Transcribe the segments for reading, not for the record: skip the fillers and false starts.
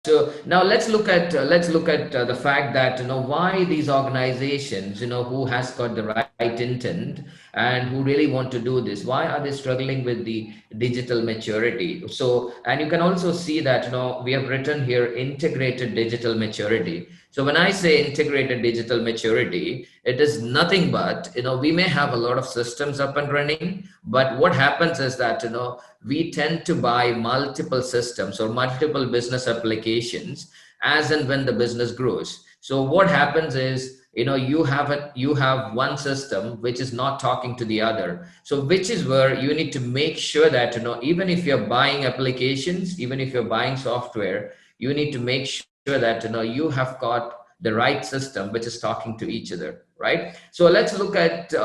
So now let's look at the fact that why these organizations who has got the right intent and who really want to do this, why are they struggling with the digital maturity? So, and you can also see that we have written here integrated digital maturity. So when I say integrated digital maturity, it is nothing but we may have a lot of systems up and running, but what happens is that we tend to buy multiple systems or multiple business applications as and when the business grows. So what happens is you have one system which is not talking to the other. So which is where you need to make sure that even if you're buying applications, even if you're buying software, you need to make sure that you have got the right system which is talking to each other, right? So let's look at the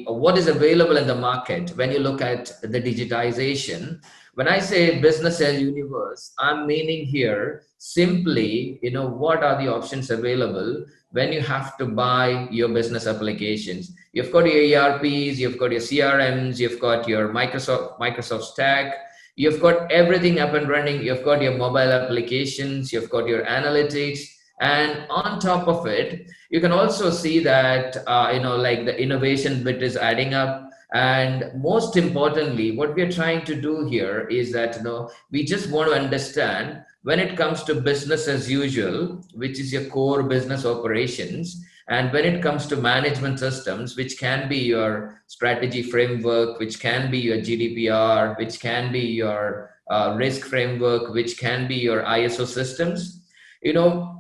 what is available in the market when you look at the digitization. When I say business as universe, I'm meaning here simply what are the options available when you have to buy your business applications. You've got your ERPs, you've got your CRMs, you've got your Microsoft stack, you've got everything up and running, you've got your mobile applications, you've got your analytics, and on top of it you can also see that like the innovation bit is adding up. And most importantly, what we are trying to do here is that we just want to understand when it comes to business as usual, which is your core business operations, and when it comes to management systems, which can be your strategy framework, which can be your GDPR, which can be your risk framework, which can be your ISO systems. you know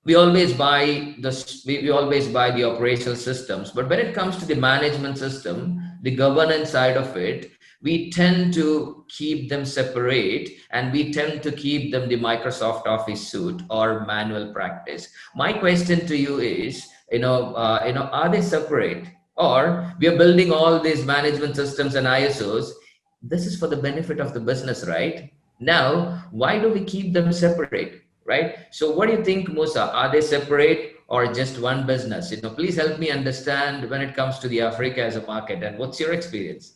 we always buy the operational systems, but when it comes to the management system, the governance side of it, we tend to keep them separate, and we tend to keep them the Microsoft Office suite or manual practice. My question to you is, are they separate, or we are building all these management systems and ISOs? This is for the benefit of the business, right? Now, why do we keep them separate, right? So what do you think, Musa? Are they separate or just one business? Please help me understand when it comes to the Africa as a market, and what's your experience?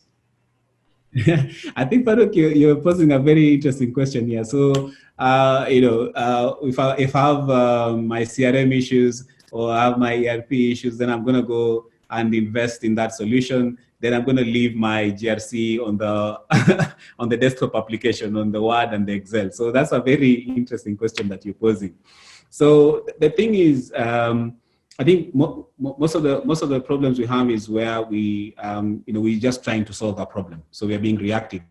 I think, Farooq, you're posing a very interesting question here. So, if I have my CRM issues or I have my ERP issues, then I'm going to go and invest in that solution. Then I'm going to leave my GRC on the on the desktop application, on the Word and the Excel. So that's a very interesting question that you're posing. So the thing is, I think most of the problems we have is where we're just trying to solve a problem. So we are being reactive.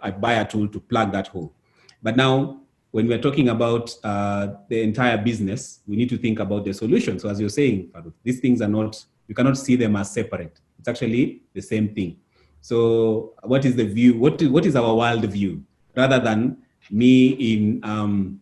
I buy a tool to plug that hole. But now, when we're talking about the entire business, we need to think about the solution. So as you're saying, these things are not, you cannot see them as separate. It's actually the same thing. So what is the view? What is our world view? Rather than me in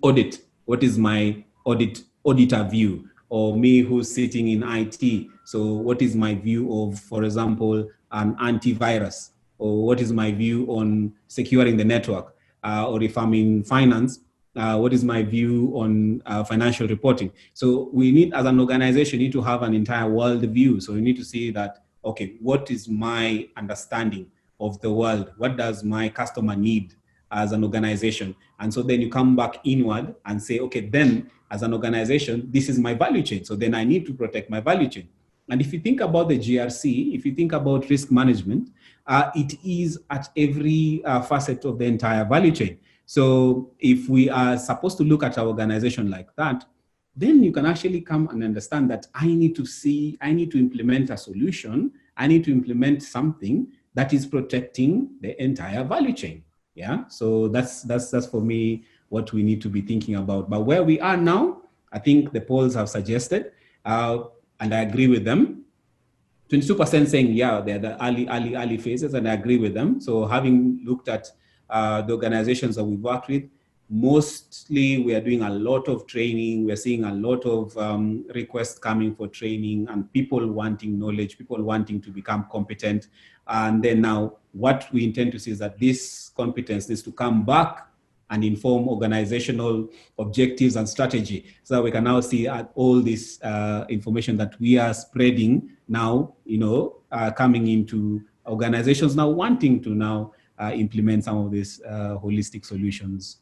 audit, what is my auditor view? Or me who's sitting in IT, so what is my view of, for example, an antivirus? Or what is my view on securing the network? Or if I'm in finance, what is my view on financial reporting? So we need, as an organization, need to have an entire world view. So we need to see that, okay, what is my understanding of the world? What does my customer need as an organization? And so then you come back inward and say, okay, then as an organization, this is my value chain. So then I need to protect my value chain. And if you think about the GRC, if you think about risk management, it is at every facet of the entire value chain. So if we are supposed to look at our organization like that, then you can actually come and understand that I need to implement a solution. I need to implement something that is protecting the entire value chain. Yeah. So that's for me what we need to be thinking about. But where we are now, I think the polls have suggested, and I agree with them. 22% saying, yeah, they're the early phases, and I agree with them. So having looked at the organizations that we've worked with, mostly we are doing a lot of training. We're seeing a lot of requests coming for training and people wanting knowledge, people wanting to become competent. And then now what we intend to see is that this competence needs to come back and inform organizational objectives and strategy, so that we can now see all this information that we are spreading now, coming into organizations now wanting to now implement some of these holistic solutions.